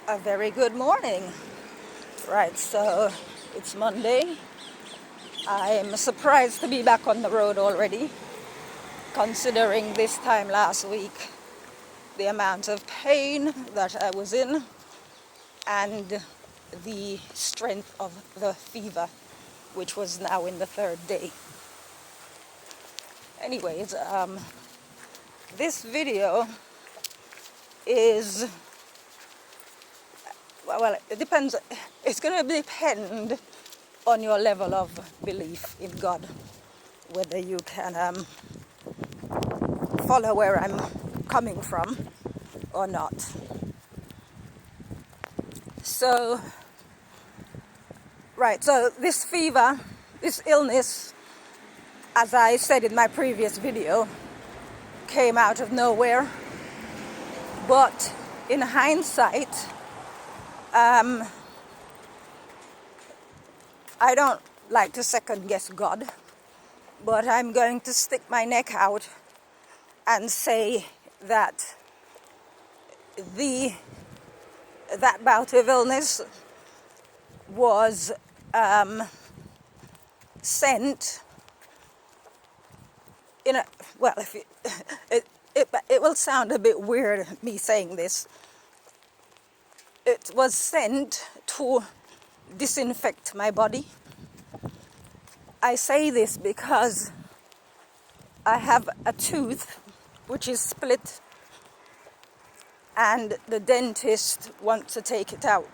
A very good morning. Right, so it's Monday. I'm surprised to be back on the road already, considering this time last week the amount of pain that I was in and the strength of the fever, which was now in the third day. Anyways, this video is, well, it depends. It's going to depend on your level of belief in God, whether you can follow where I'm coming from or not. So, right, so this fever, this illness, as I said in my previous video, came out of nowhere. But in hindsight, I don't like to second guess God, but I'm going to stick my neck out and say that that bout of illness was sent in a, well, if you, it will sound a bit weird me saying this. It was sent to disinfect my body. I say this because I have a tooth which is split, and the dentist wanted to take it out,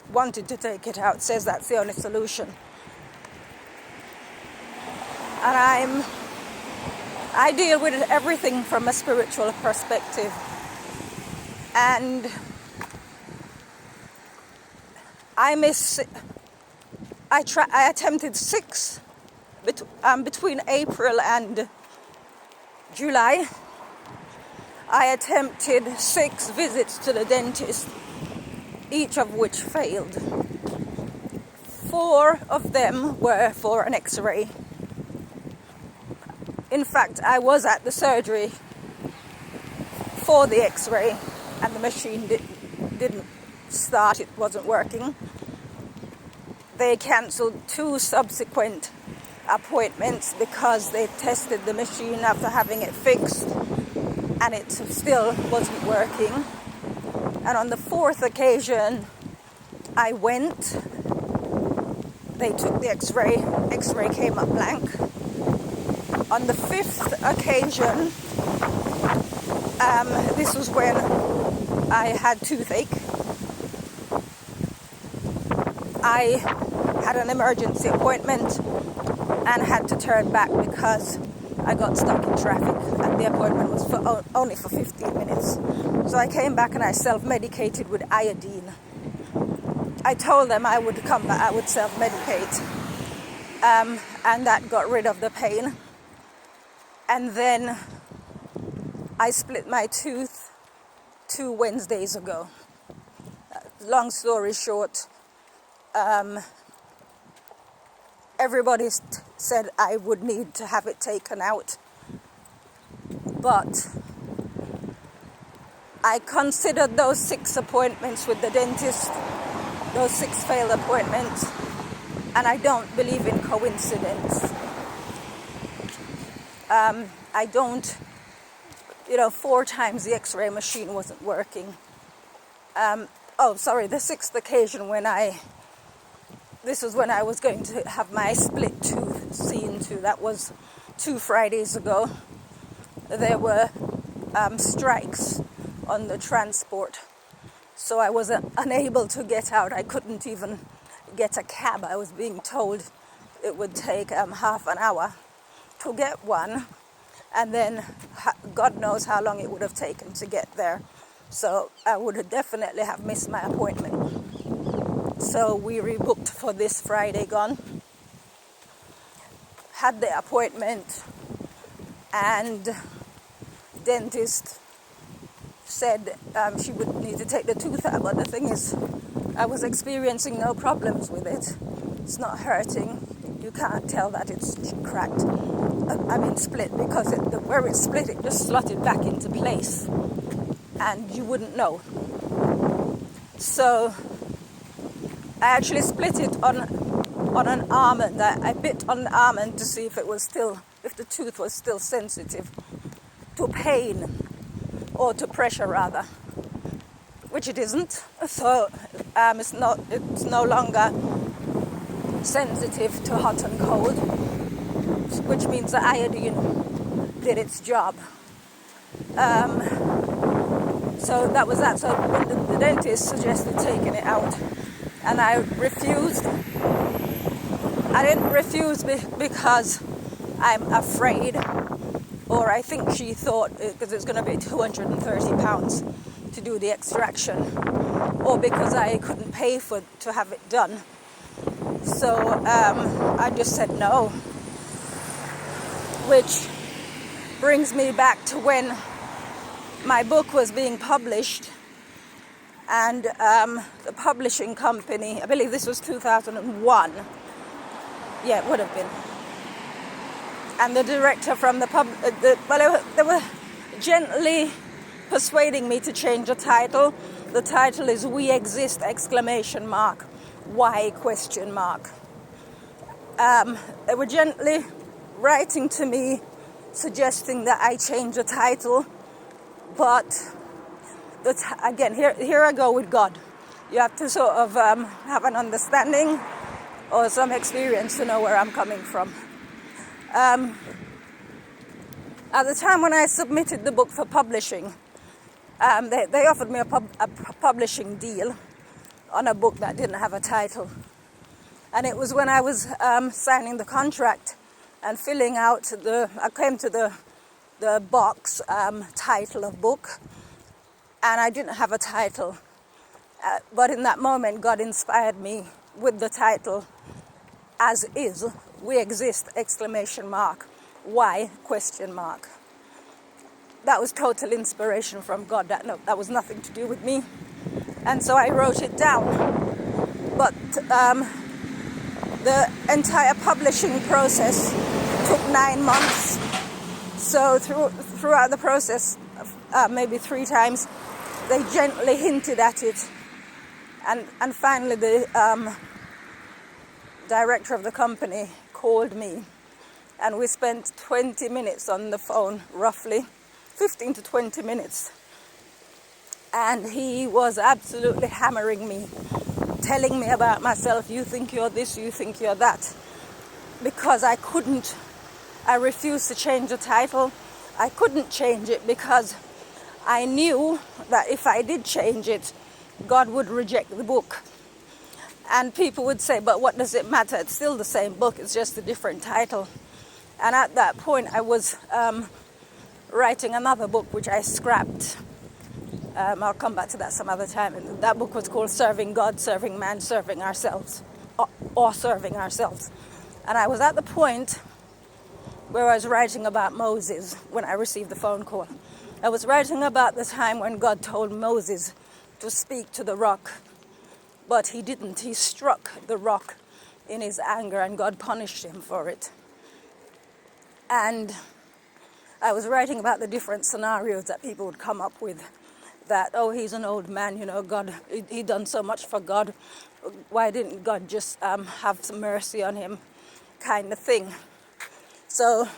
says that's the only solution. And I deal with everything from a spiritual perspective. And I attempted 6 between April and July. I attempted 6 visits to the dentist, each of which failed. 4 of them were for an X-ray. In fact, I was at the surgery for the X-ray, and the machine didn't start, it wasn't working. They cancelled 2 subsequent appointments because they tested the machine after having it fixed, and it still wasn't working. And on the 4th occasion, I went. They took the X-ray came up blank. On the 5th occasion, this was when I had toothache. I had an emergency appointment and had to turn back because I got stuck in traffic, and the appointment was only for 15 minutes. So I came back and I self-medicated with iodine. I told them I would come back, I would self-medicate, and that got rid of the pain. And then I split my tooth 2 Wednesdays ago. Long story short, everybody said I would need to have it taken out. But I considered those 6 appointments with the dentist, those 6 failed appointments, and I don't believe in coincidence. I don't, 4 times the X-ray machine wasn't working. The 6th occasion this was when I was going to have my split tooth seen to. That was 2 Fridays ago. There were strikes on the transport, so I was unable to get out. I couldn't even get a cab. I was being told it would take half an hour to get one, and then God knows how long it would have taken to get there. So I would definitely have missed my appointment. So we rebooked for this Friday gone. Had the appointment, and dentist said she would need to take the tooth out, but the thing is, I was experiencing no problems with it. It's not hurting. You can't tell that it's cracked. Split, because where it split, it just slotted back into place, and you wouldn't know. So I actually split it on an almond. I bit on the almond to see if the tooth was still sensitive to pain, or to pressure rather, which it isn't. So it's no longer sensitive to hot and cold, which means the iodine did its job. So that was that. So when the dentist suggested taking it out, and I refused. I didn't refuse because I'm afraid, or I think she thought, because it's going to be £230 to do the extraction, or because I couldn't pay to have it done. So I just said no, which brings me back to when my book was being published, and the publishing company, I believe this was 2001, yeah, it would have been, and the director from they were gently persuading me to change the title. The title is We Exist! ! Why ? They were gently writing to me, suggesting that I change the title, but again, here I go with God. You have to sort of have an understanding or some experience to know where I'm coming from. At the time when I submitted the book for publishing, they offered me a publishing deal on a book that didn't have a title. And it was when I was signing the contract and filling out I came to the box title of book, and I didn't have a title. But in that moment, God inspired me with the title, As Is, We Exist! ! Why ? That was total inspiration from God. That was nothing to do with me. And so I wrote it down. But the entire publishing process took 9 months. So throughout the process, maybe 3 times, they gently hinted at it. And finally the director of the company called me, and we spent 20 minutes on the phone, roughly 15 to 20 minutes. And he was absolutely hammering me, telling me about myself. You think you're this, you think you're that. Because I refused to change the title. I couldn't change it because I knew that if I did change it, God would reject the book. And people would say, but what does it matter? It's still the same book, it's just a different title. And at that point, I was writing another book, which I scrapped. I'll come back to that some other time. And that book was called Serving God, Serving Man, Serving Ourselves, or Serving Ourselves. And I was at the point where I was writing about Moses when I received the phone call. I was writing about the time when God told Moses to speak to the rock, but he didn't. He struck the rock in his anger, and God punished him for it. And I was writing about the different scenarios that people would come up with, that, oh, he's an old man, God, he done so much for God. Why didn't God just have some mercy on him, kind of thing. So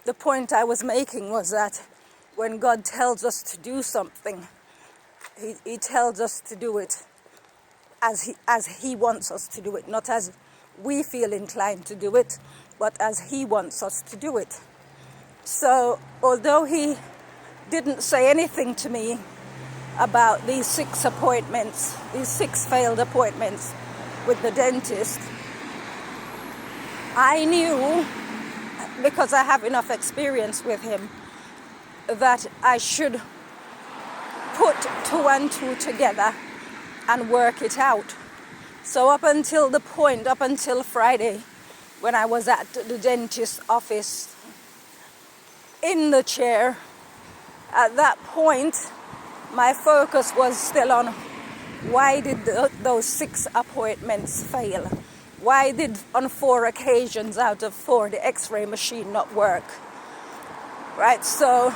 the point I was making was that when God tells us to do something, he tells us to do it as he wants us to do it, not as we feel inclined to do it, but as he wants us to do it. So although he didn't say anything to me about these 6 failed appointments with the dentist, I knew, because I have enough experience with him, that I should put 2 and 2 together and work it out. So up until Friday, when I was at the dentist's office in the chair, at that point, my focus was still on why did those 6 appointments fail? Why did, on 4 occasions out of 4, the X-ray machine not work? Right, so,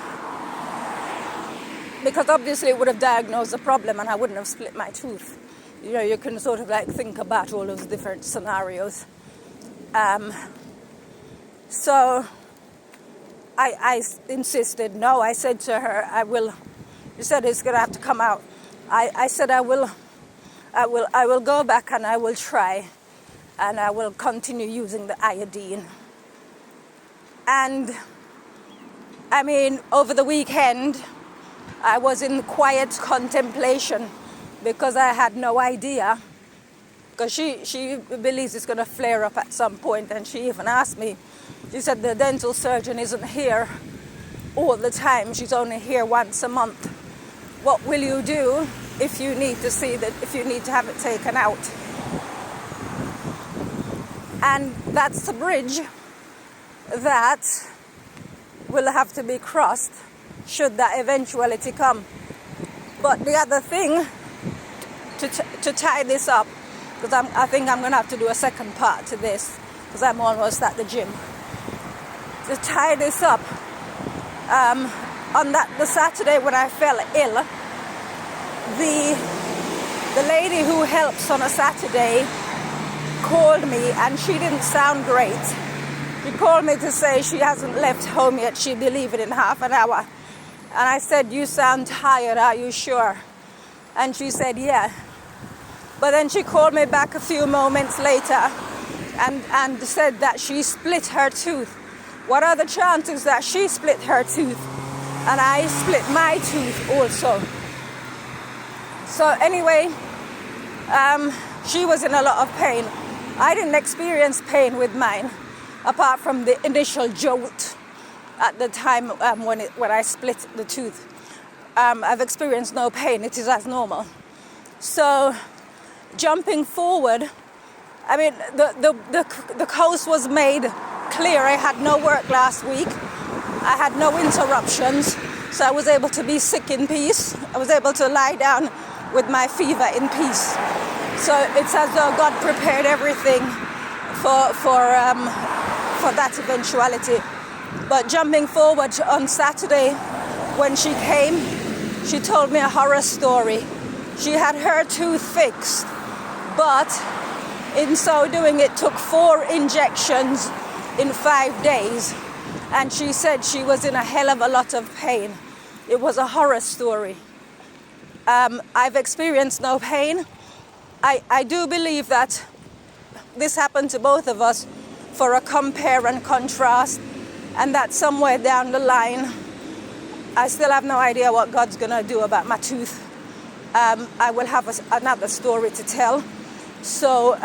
because obviously it would have diagnosed the problem and I wouldn't have split my tooth. You know, you can sort of like think about all those different scenarios. So I insisted, no, I said to her, I will, she said it's going to have to come out. I said I will go back and I will try, and I will continue using the iodine. And I mean, over the weekend, I was in quiet contemplation because I had no idea. Because she believes it's going to flare up at some point, and she even asked me, she said the dental surgeon isn't here all the time, she's only here once a month. What will you do if you need to see that, if you need to have it taken out? And that's the bridge that will have to be crossed should that eventuality come. But the other thing, to tie this up, because I think I'm going to have to do a second part to this, because I'm almost at the gym. To tie this up, on the Saturday when I fell ill, the lady who helps on a Saturday called me, and she didn't sound great. She called me to say she hasn't left home yet, she'll be leaving in half an hour. And I said, you sound tired, are you sure? And she said, yeah. But then she called me back a few moments later and said that she split her tooth. What are the chances that she split her tooth and I split my tooth also? So anyway, she was in a lot of pain. I didn't experience pain with mine, apart from the initial jolt at the time when I split the tooth. I've experienced no pain. It is as normal. So jumping forward, I mean, the coast was made clear. I had no work last week. I had no interruptions, so I was able to be sick in peace. I was able to lie down with my fever in peace. So it's as though God prepared everything for that eventuality. But jumping forward on Saturday, when she came, she told me a horror story. She had her tooth fixed, but in so doing it took 4 injections in 5 days. And she said she was in a hell of a lot of pain. It was a horror story. I've experienced no pain. I do believe that this happened to both of us for a compare and contrast, and that somewhere down the line, I still have no idea what God's going to do about my tooth. I will have another story to tell. So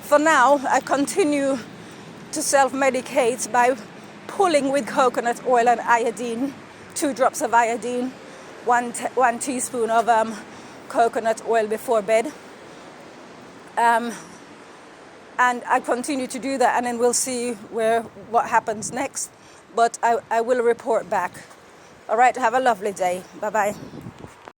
for now, I continue to self-medicate by pulling with coconut oil and iodine, 2 drops of iodine, 1 teaspoon of coconut oil before bed. And I continue to do that, and then we'll see what happens next. But I will report back. All right, have a lovely day. Bye-bye.